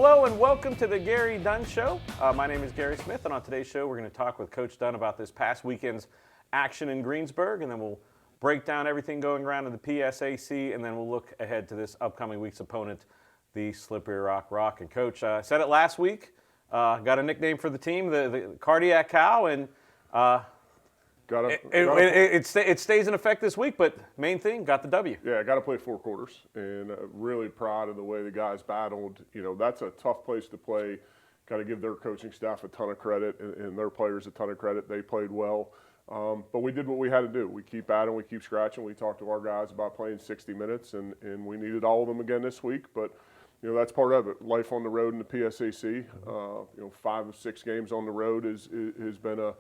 Hello and welcome to the Gary Dunn Show. My name is Gary Smith, and on today's show we're going to talk with Coach Dunn about this past weekend's action in Greensburg, and then we'll break down everything going around in the PSAC, and then we'll look ahead to this upcoming week's opponent, the Slippery Rock Rock. And Coach, said it last week, got a nickname for the team, the Cardiac Cow, and it stays in effect this week, but main thing, got the W. Yeah, got to play 4 quarters, and really proud of the way the guys battled. You know, that's a tough place to play. Got to give their coaching staff a ton of credit and their players a ton of credit. They played well, but we did what we had to do. We keep battling, we keep scratching. We talked to our guys about playing 60 minutes, and we needed all of them again this week, but you know, that's part of it. Life on the road in the PSAC, you know, 5 of 6 games on the road has been a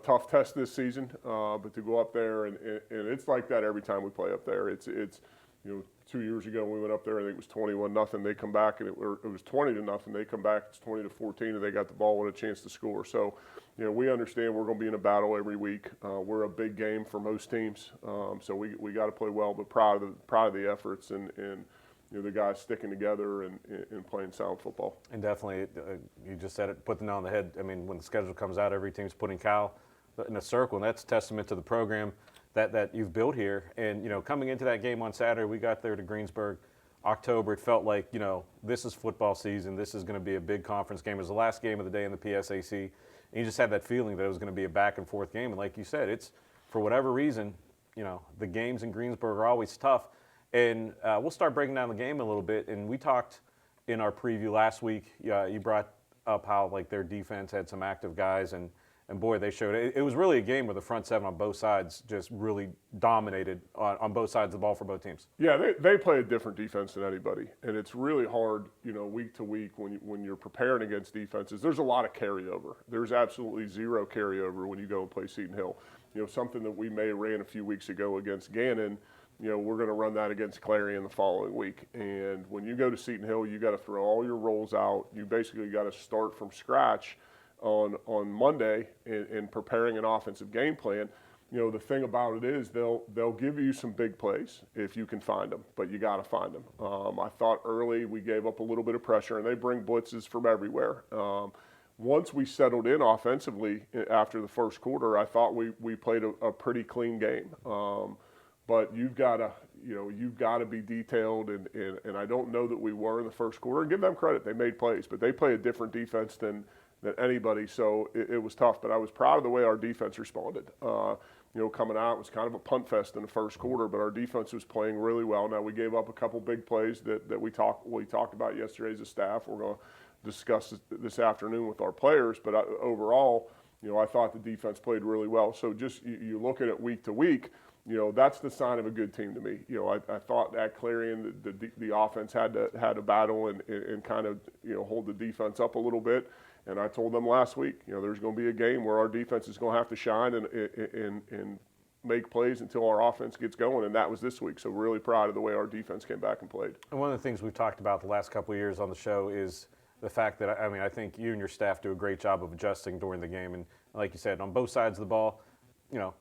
tough test this season, but to go up there and it's like that every time we play up there. It's you know, 2 years ago when we went up there, I think it was 21-0. They come back and it was 20-0. They come back, it's 20-14, and they got the ball with a chance to score. So, you know, we understand we're going to be in a battle every week. We're a big game for most teams, so we got to play well. But proud of the efforts and you know, the guys sticking together and playing sound football. And definitely, you just said it, put the nail on the head. I mean, when the schedule comes out, every team's putting Cal in a circle, and that's a testament to the program that you've built here. And, you know, coming into that game on Saturday, we got there to Greensburg, October. It felt like, you know, this is football season. This is going to be a big conference game. It was the last game of the day in the PSAC. And you just had that feeling that it was going to be a back-and-forth game. And like you said, it's, for whatever reason, you know, the games in Greensburg are always tough. And we'll start breaking down the game a little bit. And we talked in our preview last week. You brought up how like their defense had some active guys, and boy, they showed it. It was really a game where the front seven on both sides just really dominated on both sides of the ball for both teams. Yeah, they play a different defense than anybody, and it's really hard, you know, week to week when you're preparing against defenses. There's a lot of carryover. There's absolutely zero carryover when you go and play Seton Hill. You know, something that we may have ran a few weeks ago against Gannon. You know, we're going to run that against Clarion the following week. And when you go to Seton Hill, you got to throw all your rolls out. You basically got to start from scratch on Monday in preparing an offensive game plan. You know, the thing about it is they'll give you some big plays if you can find them, but you got to find them. I thought early we gave up a little bit of pressure, and they bring blitzes from everywhere. Once we settled in offensively after the first quarter, I thought we played a pretty clean game. But you've got to be detailed, and I don't know that we were in the first quarter. And give them credit, they made plays, but they play a different defense than anybody, so it was tough. But I was proud of the way our defense responded. You know, coming out, it was kind of a punt fest in the first quarter, but our defense was playing really well. Now, we gave up a couple big plays that we talked about yesterday as a staff. We're going to discuss this afternoon with our players, but overall, you know, I thought the defense played really well. So just you look at it week to week, you know, that's the sign of a good team to me. You know, I thought at Clarion the offense had to battle and kind of, you know, hold the defense up a little bit. And I told them last week, you know, there's going to be a game where our defense is going to have to shine and make plays until our offense gets going, and that was this week. So really proud of the way our defense came back and played. And one of the things we've talked about the last couple of years on the show is the fact that, I mean, I think you and your staff do a great job of adjusting during the game. And like you said, on both sides of the ball, you know,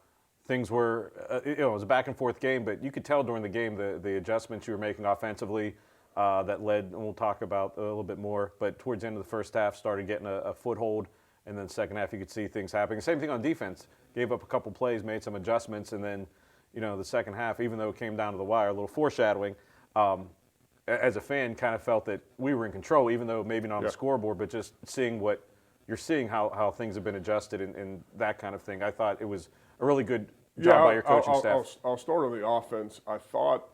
things were, you know, it was a back-and-forth game, but you could tell during the game the adjustments you were making offensively that led, and we'll talk about a little bit more, but towards the end of the first half started getting a foothold, and then second half you could see things happening. Same thing on defense. Gave up a couple plays, made some adjustments, and then, you know, the second half, even though it came down to the wire, a little foreshadowing, as a fan, kind of felt that we were in control, even though maybe not on the scoreboard, but just seeing what you're seeing, how things have been adjusted and that kind of thing. I thought it was a really good job by your coaching staff. I'll start on the offense. I thought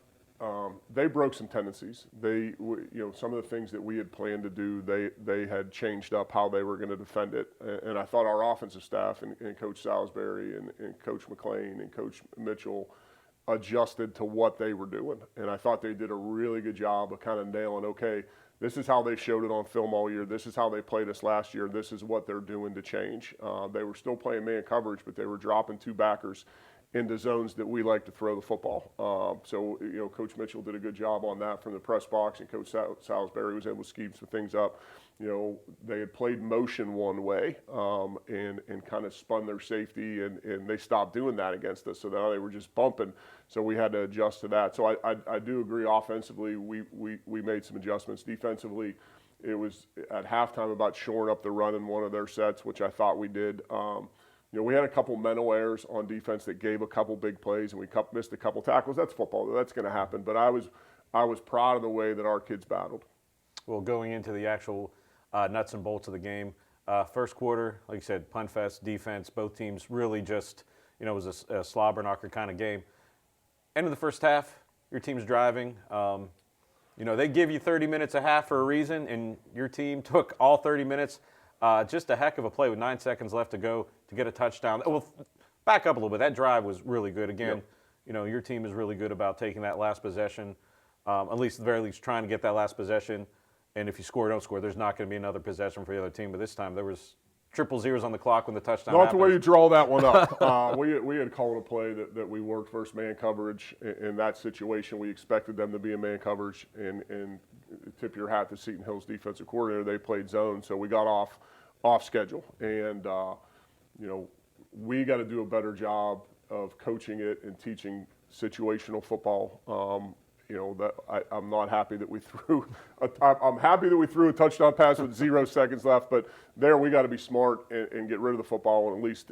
they broke some tendencies. You know, some of the things that we had planned to do, they had changed up how they were going to defend it. And I thought our offensive staff and Coach Salisbury and Coach McLean and Coach Mitchell adjusted to what they were doing. And I thought they did a really good job of kind of nailing, okay, this is how they showed it on film all year. This is how they played us last year. This is what they're doing to change. They were still playing man coverage, but they were dropping 2 backers into zones that we like to throw the football. So, you know, Coach Mitchell did a good job on that from the press box, and Coach Salisbury was able to scheme some things up. You know, they had played motion one way and kind of spun their safety, and they stopped doing that against us. So now they were just bumping. So we had to adjust to that. So I do agree offensively we made some adjustments. Defensively, it was at halftime about shoring up the run in one of their sets, which I thought we did. We had a couple mental errors on defense that gave a couple big plays, and we missed a couple tackles. That's football. That's going to happen. But I was proud of the way that our kids battled. Well, going into the actual nuts and bolts of the game, first quarter, like you said, punt fest, defense, both teams really just, it was a slobber knocker kind of game. End of the first half, your team's driving. They give you 30 minutes a half for a reason, and your team took all 30 minutes. Just a heck of a play with 9 seconds left to go to get a touchdown. Well, back up a little bit. That drive was really good. Again, Yep. Your team is really good about taking that last possession, at least at the very least trying to get that last possession. And if you score or don't score, there's not going to be another possession for the other team. But this time there was triple zeros on the clock when the touchdown Not happened. the way you draw that one up. We had called a play that we worked first man coverage. In that situation, we expected them to be in man coverage, and tip your hat to Seton Hill's defensive coordinator. They played zone, so we got off schedule. And, we got to do a better job of coaching it and teaching situational football. I'm not happy that we threw. I'm happy that we threw a touchdown pass with 0 seconds left. But there, we got to be smart and get rid of the football and at least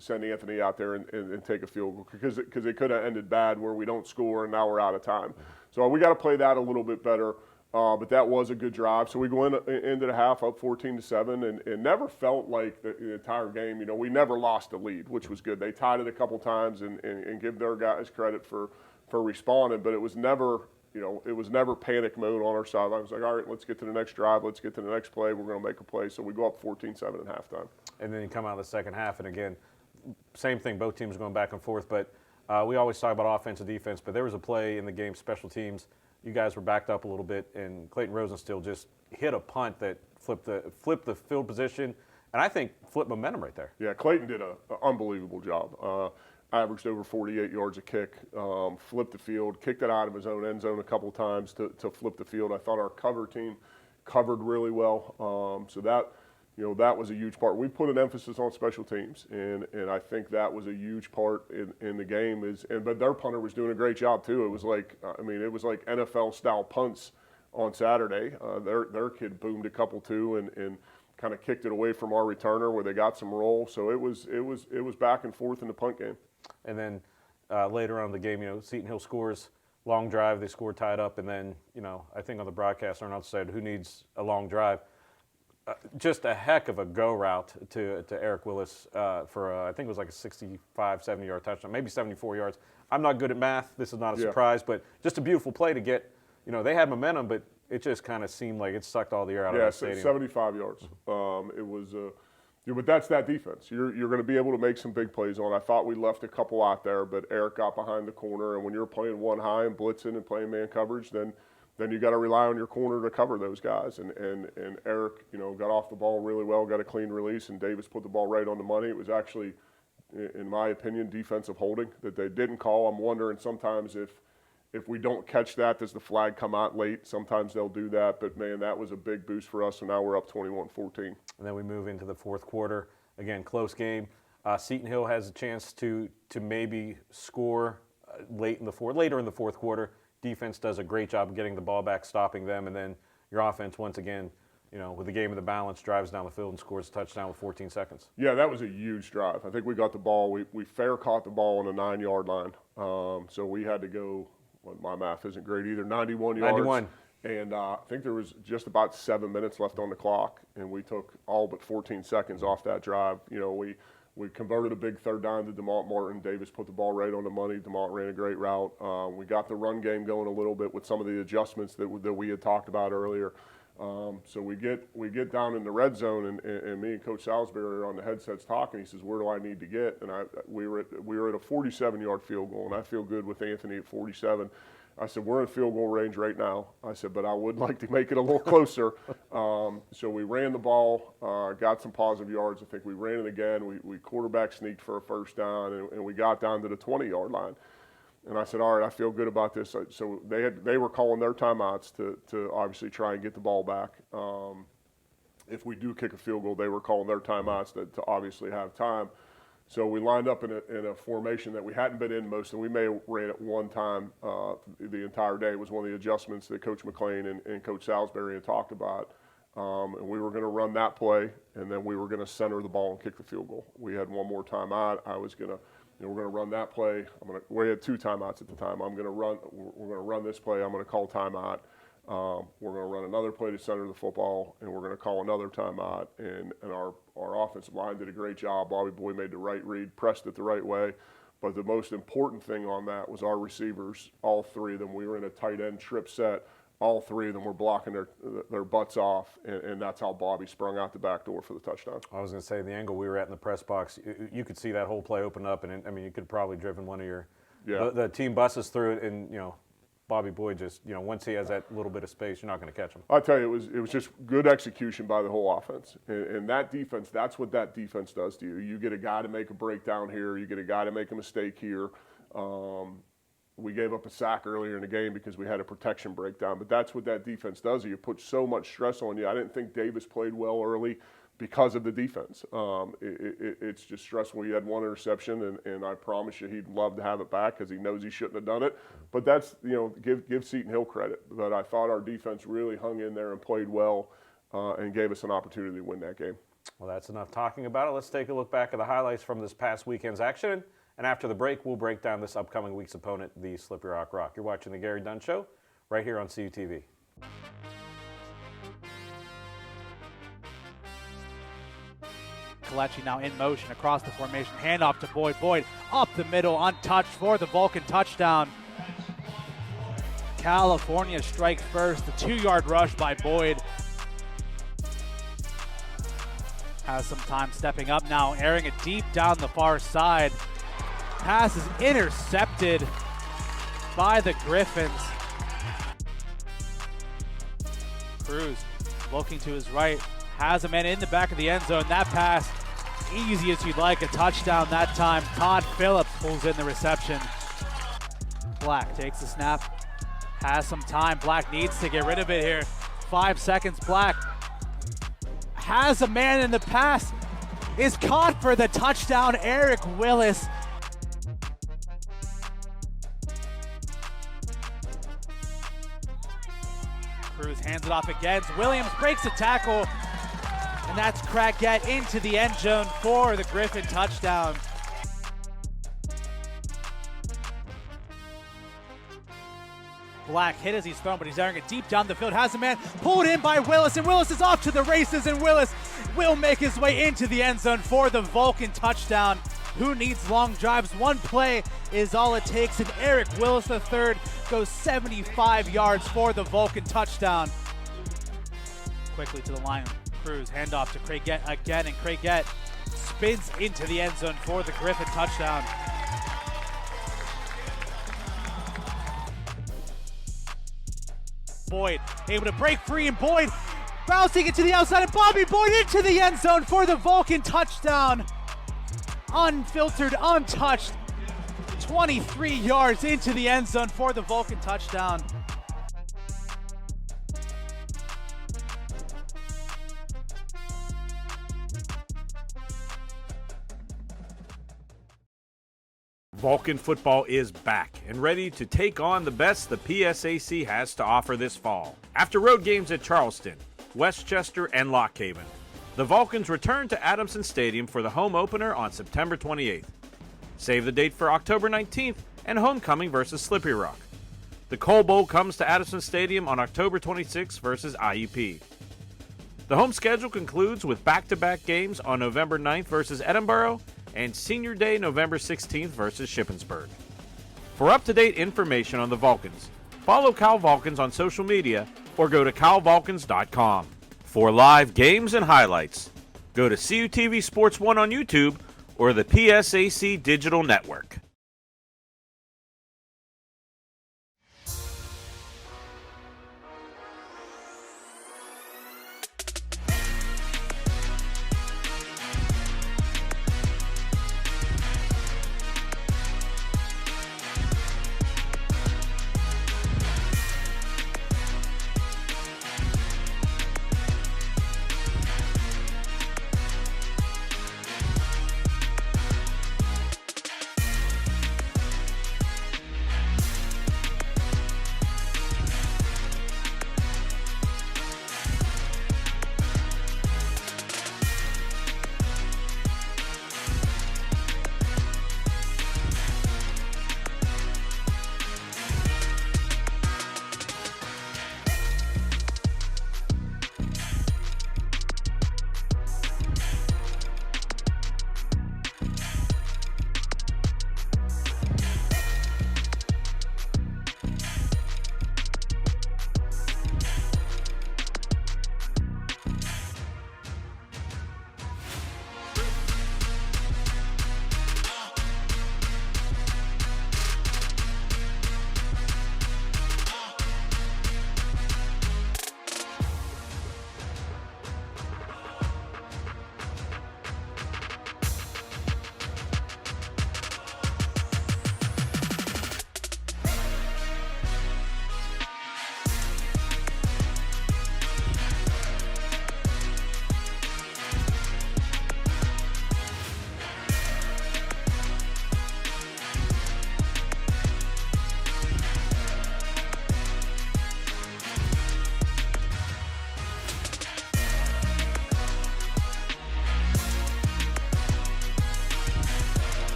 send Anthony out there and take a field goal because it could have ended bad where we don't score and now we're out of time. So we got to play that a little bit better. But that was a good drive. So we go into the half up 14-7, and never felt like the entire game. We never lost the lead, which was good. They tied it a couple times and give their guys credit for responding, but it was never panic mode on our sideline. It was like, all right, let's get to the next drive, let's get to the next play. We're going to make a play. So we go up 14-7 at halftime. And then you come out of the second half, and again, same thing. Both teams going back and forth, but we always talk about offense and defense. But there was a play in the game, special teams. You guys were backed up a little bit, and Clayton Rosenstiel just hit a punt that flipped the field position, and I think flipped momentum right there. Yeah, Clayton did an unbelievable job. Averaged over 48 yards a kick, flipped the field, kicked it out of his own end zone a couple times to flip the field. I thought our cover team covered really well. So that was a huge part. We put an emphasis on special teams, and I think that was a huge part in the game. But their punter was doing a great job too. It was like NFL style punts on Saturday. Their kid boomed a couple too, and kind of kicked it away from our returner where they got some roll. So it was back and forth in the punt game. And then later on in the game, Seton Hill scores, long drive, they score tied up, and then, I think on the broadcast, Arnold said, who needs a long drive? Just a heck of a go route to Eric Willis for, I think it was like a 65, 70-yard touchdown, maybe 74 yards. I'm not good at math. This is not a surprise, but just a beautiful play to get, they had momentum, but it just kind of seemed like it sucked all the air out of that stadium. Yeah, 75 yards. It was but that's that defense. You're going to be able to make some big plays on. I thought we left a couple out there, but Eric got behind the corner, and when you're playing one high and blitzing and playing man coverage, then you got to rely on your corner to cover those guys. And Eric, got off the ball really well, got a clean release, and Davis put the ball right on the money. It was actually, in my opinion, defensive holding that they didn't call. I'm wondering sometimes if we don't catch that, does the flag come out late? Sometimes they'll do that, but man, that was a big boost for us, and now we're up 21-14. And then we move into the fourth quarter. Again, close game. Seton Hill has a chance to maybe score later in the fourth quarter. Defense does a great job of getting the ball back, stopping them, and then your offense once again, with the game of the balance, drives down the field and scores a touchdown with 14 seconds. Yeah, that was a huge drive. I think we got the ball. We fair caught the ball on the 9-yard line, so we had to go. Well, my math isn't great either. 91 yards. 91. And I think there was just about 7 minutes left on the clock, and we took all but 14 seconds off that drive. We converted a big third down to DeMont Martin. Davis put the ball right on the money. DeMont ran a great route. We got the run game going a little bit with some of the adjustments that we had talked about earlier. So we get down in the red zone, and me and Coach Salisbury are on the headsets talking. He says, "Where do I need to get?" And we were at a 47-yard field goal, and I feel good with Anthony at 47. I said, "We're in field goal range right now." I said, "But I would like to make it a little closer." So we ran the ball, got some positive yards. I think we ran it again. We quarterback sneaked for a first down, and we got down to the 20-yard line. And I said, all right, I feel good about this. So they were calling their timeouts to obviously try and get the ball back. If we do kick a field goal, they were calling their timeouts to obviously have time. So we lined up in a formation that we hadn't been in most, and we may have ran it one time the entire day. It was one of the adjustments that Coach McLean and Coach Salisbury had talked about. and we were going to run that play, and then we were going to center the ball and kick the field goal. We had one more timeout. I was going to, we're going to run that play. We had 2 timeouts at the time. We're going to run this play. I'm going to call timeout. We're going to run another play to center the football, and we're going to call another timeout. And our offensive line did a great job. Bobby Boyd made the right read, pressed it the right way. But the most important thing on that was our receivers, all 3 of them. We were in a tight end trip set. All 3 of them were blocking their butts off, and that's how Bobby sprung out the back door for the touchdown. I was going to say, the angle we were at in the press box, you could see that whole play open up, and I mean, you could have probably driven one of your the team buses through it, and Bobby Boyd just, once he has that little bit of space, you're not going to catch him. I tell you, it was just good execution by the whole offense, and that defense. That's what that defense does to you. You get a guy to make a breakdown here. You get a guy to make a mistake here. We gave up a sack earlier in the game because we had a protection breakdown, but that's what that defense does. You put so much stress on you. I didn't think Davis played well early because of the defense. It's just stressful. He had 1 interception, and I promise you he'd love to have it back because he knows he shouldn't have done it. But that's, give Seton Hill credit. But I thought our defense really hung in there and played well and gave us an opportunity to win that game. Well, that's enough talking about it. Let's take a look back at the highlights from this past weekend's action. And after the break, we'll break down this upcoming week's opponent, the Slippery Rock Rock. You're watching the Gary Dunn Show right here on CUTV. Kalechi now in motion across the formation. Handoff to Boyd. Boyd up the middle, untouched for the Vulcan touchdown. California strikes first. The 2-yard rush by Boyd. Has some time stepping up now, airing it deep down the far side. Pass is intercepted by the Griffins. Cruz looking to his right, has a man in the back of the end zone. That pass, easy as you'd like, a touchdown that time. Todd Phillips pulls in the reception. Black takes the snap, has some time. Black needs to get rid of it here. 5 seconds, Black has a man in the pass, is caught for the touchdown. Eric Willis. Cruz hands it off again. Williams breaks a tackle, and that's Crackett into the end zone for the Griffin touchdown. Black hit as he's thrown, but he's airing it deep down the field. Has a man pulled in by Willis, and Willis is off to the races, and Willis will make his way into the end zone for the Vulcan touchdown. Who needs long drives? 1 play is all it takes, and Eric Willis III goes 75 yards for the Vulcan touchdown. Quickly to the line, Cruz, handoff to Craigett again, and Craigett spins into the end zone for the Griffin touchdown. Boyd able to break free, and Boyd bouncing it to the outside, and Bobby Boyd into the end zone for the Vulcan touchdown. Unfiltered, untouched, 23 yards into the end zone for the Vulcan touchdown. Vulcan football is back and ready to take on the best the PSAC has to offer this fall. After road games at Charleston, Westchester, and Lock Haven, the Vulcans return to Adamson Stadium for the home opener on September 28th. Save the date for October 19th and homecoming versus Slippery Rock. The Coal Bowl comes to Adamson Stadium on October 26th versus IUP. The home schedule concludes with back-to-back games on November 9th versus Edinboro and Senior Day November 16th versus Shippensburg. For up-to-date information on the Vulcans, follow Cal Vulcans on social media or go to calvulcans.com. For live games and highlights, go to CUTV Sports 1 on YouTube or the PSAC Digital Network.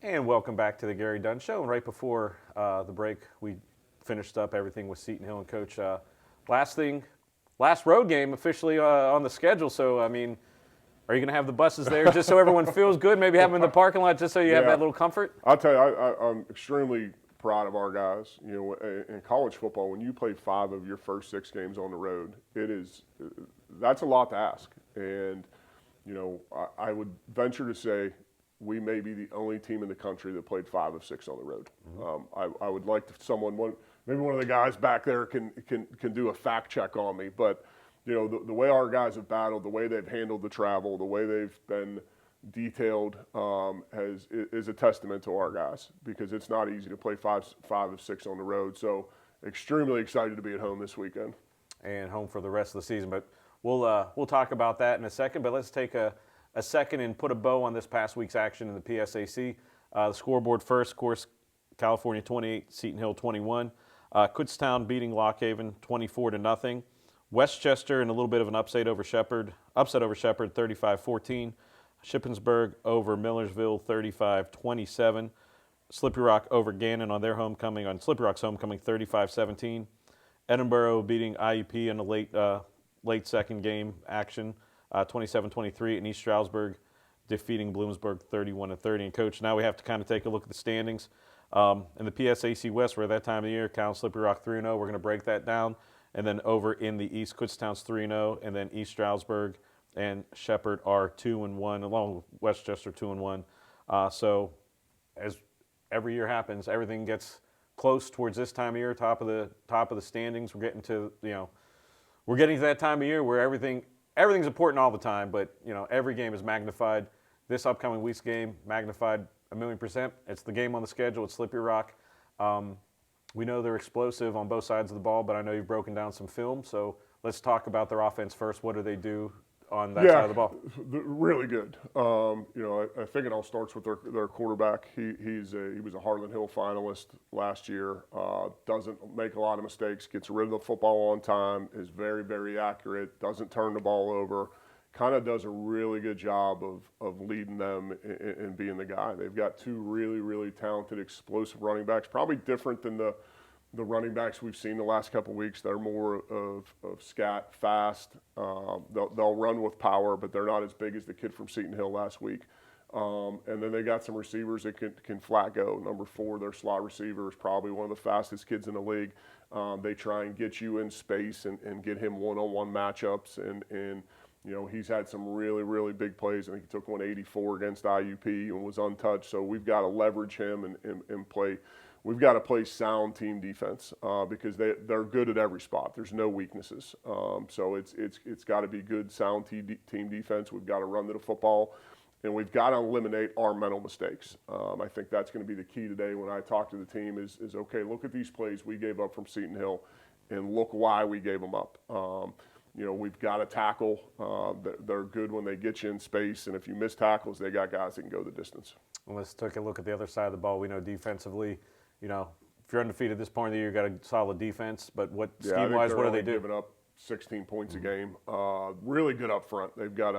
And welcome back to the Gary Dunn Show. And right before the break, we finished up everything with Seton Hill. And Coach, last road game officially on the schedule. So, I mean, are you going to have the buses there just so everyone feels good? Maybe have them in the parking lot just so you have that little comfort? I'll tell you, I'm extremely proud of our guys. You know, in college football, when you play 5 of your first 6 games on the road, that's a lot to ask. And, you know, I would venture to say we may be the only team in the country that played 5 of 6 on the road. I would like maybe one of the guys back there can do a fact check on me, but you know, the way our guys have battled, the way they've handled the travel, the way they've been detailed is a testament to our guys, because it's not easy to play 5 of 6 on the road. So extremely excited to be at home this weekend. And home for the rest of the season. But we'll talk about that in a second. But let's take a second and put a bow on this past week's action in the PSAC. The scoreboard first, of course, California 28, Seton Hill 21. Kutztown beating Lock Haven 24-0. Westchester in a little bit of an upset over Shepherd, 35-14. Shippensburg over Millersville 35-27. Slippery Rock over Gannon on Slippery Rock's homecoming 35-17. Edinburgh beating IUP in a late second game action 27-23, and East Stroudsburg defeating Bloomsburg 31-30. And Coach, now we have to kind of take a look at the standings. In the PSAC West, we're at that time of the year, Cal and Slippery Rock 3-0. We're going to break that down. And then over in the East, Kutztown's 3-0, and then East Stroudsburg and Shepherd are 2-1, along with Westchester 2-1. So as every year happens, everything gets close towards this time of year, top of the standings. We're getting to that time of year where everything's important all the time, but you know, every game is magnified. This upcoming week's game magnified 1,000,000%. It's the game on the schedule. It's Slippery Rock. We know they're explosive on both sides of the ball, but I know you've broken down some film. So let's talk about their offense first. What do they do on that side of the ball? Really good. You know, I think it all starts with their quarterback. He was a Harlan Hill finalist last year. Doesn't make a lot of mistakes. Gets rid of the football on time. Is very, very accurate. Doesn't turn the ball over. Kind of does a really good job of leading them and being the guy. They've got 2 really, really talented, explosive running backs. Probably different than the running backs we've seen the last couple of weeks. They're more of scat, fast. They'll run with power, but they're not as big as the kid from Seton Hill last week. And then they got some receivers that can flat go. Number 4, their slot receiver, is probably one of the fastest kids in the league. They try and get you in space and get him one-on-one matchups. And you know, he's had some really, really big plays. I think he took 184 against IUP and was untouched. So we've got to leverage him and play. We've got to play sound team defense because they're good at every spot. There's no weaknesses. So it's got to be good, sound team defense. We've got to run to the football, and we've got to eliminate our mental mistakes. I think that's going to be the key today when I talk to the team is okay, look at these plays we gave up from Seton Hill, and look why we gave them up. You know, we've got to tackle. They're good when they get you in space, and if you miss tackles, they got guys that can go the distance. Well, let's take a look at the other side of the ball. We know defensively, you know, if you're undefeated at this point of the year, you've got a solid defense. But scheme-wise, what do they do? Giving up 16 points a game. Really good up front. They've got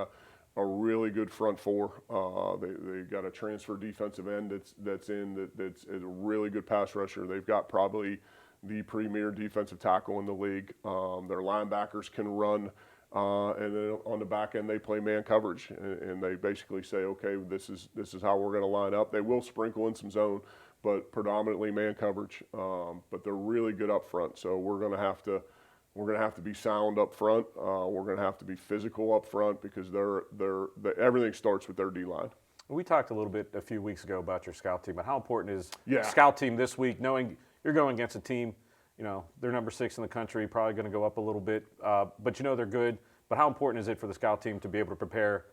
a really good front 4. They've got a transfer defensive end that's a really good pass rusher. They've got probably the premier defensive tackle in the league. Their linebackers can run, and then on the back end they play man coverage, and they basically say, okay, this is how we're going to line up. They will sprinkle in some zone, but predominantly man coverage. But they're really good up front, so we're going to have to be sound up front. We're going to have to be physical up front because everything starts with their D-line. We talked a little bit a few weeks ago about your scout team, but how important is scout team this week, knowing you're going against a team, you know, they're number 6 in the country, probably going to go up a little bit, but you know they're good. But how important is it for the scout team to be able to prepare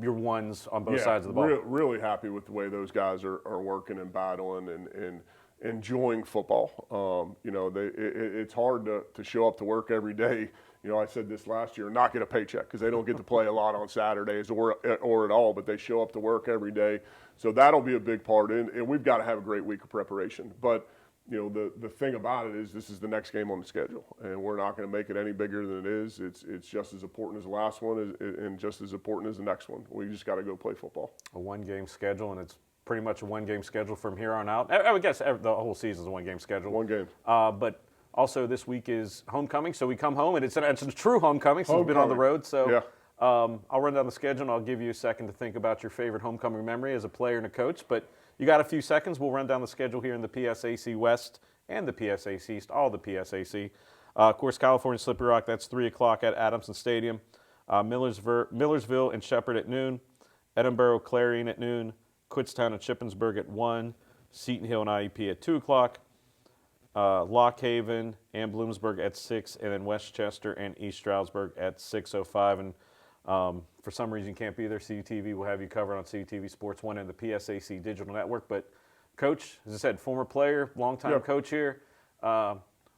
your ones on both sides of the ball? Really happy with the way those guys are working and battling and enjoying football. You know, it's hard to show up to work every day. You know, I said this last year, not get a paycheck because they don't get to play a lot on Saturdays or at all, but they show up to work every day. So that'll be a big part, and we've got to have a great week of preparation. But you know, the thing about it is this is the next game on the schedule, and we're not going to make it any bigger than it is. It's just as important as the last one and just as important as the next one. We just got to go play football. A 1-game schedule, and it's pretty much a one-game schedule from here on out. I would guess the whole season is a one-game schedule. One game. But also this week is homecoming, so we come home, and it's a true homecoming since we've been on the road. So Yeah. I'll run down the schedule, and I'll give you a second to think about your favorite homecoming memory as a player and a coach. But you got a few seconds. We'll run down the schedule here in the PSAC West and the PSAC East, all the PSAC. Of course, California Slippery Rock, that's 3 o'clock at Adamson Stadium. Millersville and Shepherd at noon. Edinburgh, Clarion at noon. Kutztown and Shippensburg at 1. Seton Hill and IEP at 2 o'clock. Lock Haven and Bloomsburg at 6. And then Westchester and East Stroudsburg at 6:05. And for some reason you can't be there, CUTV will have you covered on CUTV Sports 1 and the PSAC Digital Network. But, Coach, as I said, former player, longtime coach here.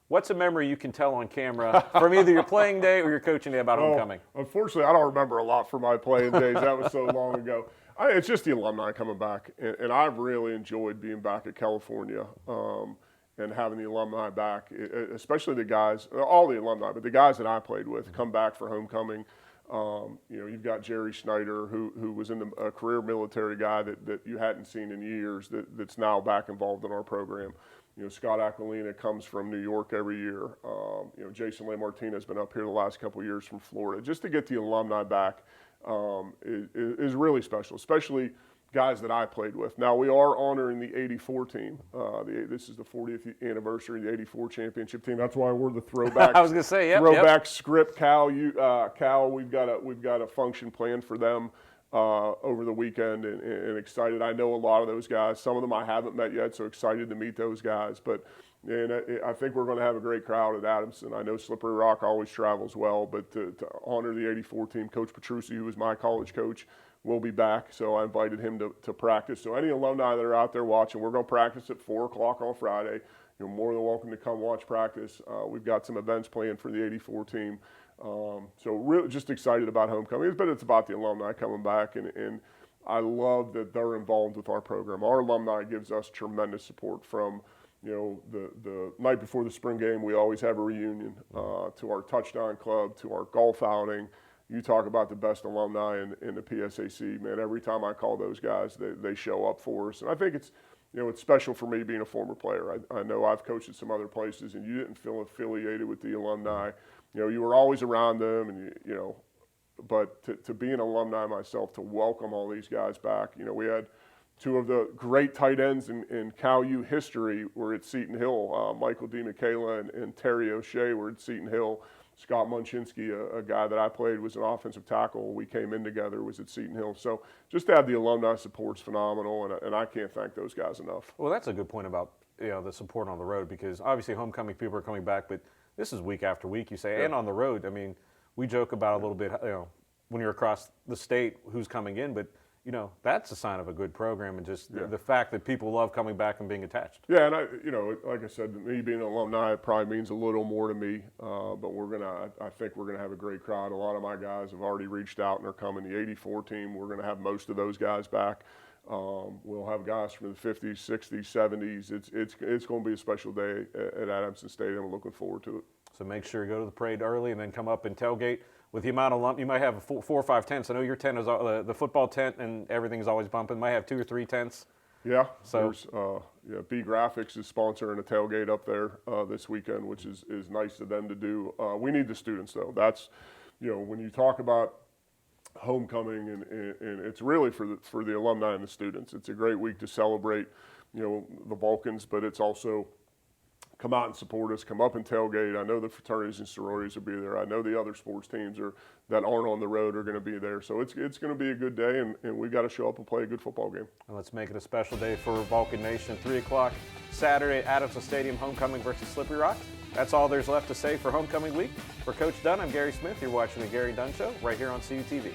What's a memory you can tell on camera from either your playing day or your coaching day about homecoming? Unfortunately, I don't remember a lot from my playing days. That was so long ago. It's just the alumni coming back, and I've really enjoyed being back at California and having the alumni back, especially the guys, all the alumni, but the guys that I played with come back for homecoming. You've got Jerry Schneider, who was a career military guy that you hadn't seen in years, that's now back involved in our program. Scott Aquilina comes from New York every year. Jason LaMartina has been up here the last couple of years from Florida. Just to get the alumni back is really special, especially guys that I played with. Now, we are honoring the 84 team. This is the 40th anniversary of the 84 championship team. That's why I wore the throwback. I was going to say, throwback script. Cal, we've got a function planned for them over the weekend, and excited. I know a lot of those guys. Some of them I haven't met yet, so excited to meet those guys. I think we're going to have a great crowd at Adamson. I know Slippery Rock always travels well, but to honor the 84 team, Coach Petrucci, who was my college coach, will be back. So I invited him to practice. So any alumni that are out there watching, we're going to practice at 4 o'clock on Friday. You're more than welcome to come watch practice. We've got some events planned for the 84 team. So really just excited about homecoming, but it's about the alumni coming back, and I love that they're involved with our program. Our alumni gives us tremendous support from, the night before the spring game, we always have a reunion, to our touchdown club, to our golf outing. You talk about the best alumni in the PSAC, man. Every time I call those guys, they show up for us. And I think it's special for me being a former player. I know I've coached at some other places, and you didn't feel affiliated with the alumni. You were always around them, and but to be an alumni myself, to welcome all these guys back. We had two of the great tight ends in Cal U history were at Seton Hill. Michael DiMichela and Terry O'Shea were at Seton Hill. Scott Munchinski, a guy that I played, was an offensive tackle. We came in together, was at Seton Hill. So just to have the alumni support's phenomenal, and I can't thank those guys enough. Well, that's a good point about the support on the road, because obviously homecoming people are coming back, but this is week after week, you say, and on the road. I mean, we joke about a little bit, when you're across the state, who's coming in, but that's a sign of a good program, and just the fact that people love coming back and being attached. Yeah, and like I said, me being an alumni probably means a little more to me. But I think we're gonna have a great crowd. A lot of my guys have already reached out and are coming. The 84 team, we're gonna have most of those guys back. We'll have guys from the 50s, 60s, 70s. It's going to be a special day at Adamson Stadium. I'm looking forward to it. So make sure you go to the parade early and then come up and tailgate. With the amount of you might have 4 or 5 tents. I know your tent is the football tent, and everything's always bumping. Might have 2 or 3 tents. Yeah. So there's B Graphics is sponsoring a tailgate up there this weekend, which is nice of them to do. We need the students though. That's when you talk about homecoming, and it's really for the alumni and the students. It's a great week to celebrate the Vulcans, but it's also come out and support us, come up and tailgate. I know the fraternities and sororities will be there. I know the other sports teams that aren't on the road are going to be there. So it's going to be a good day, and we've got to show up and play a good football game. And let's make it a special day for Vulcan Nation. 3 o'clock Saturday at Adamson Stadium, homecoming versus Slippery Rock. That's all there's left to say for homecoming week. For Coach Dunn, I'm Gary Smith. You're watching the Gary Dunn Show right here on CUTV.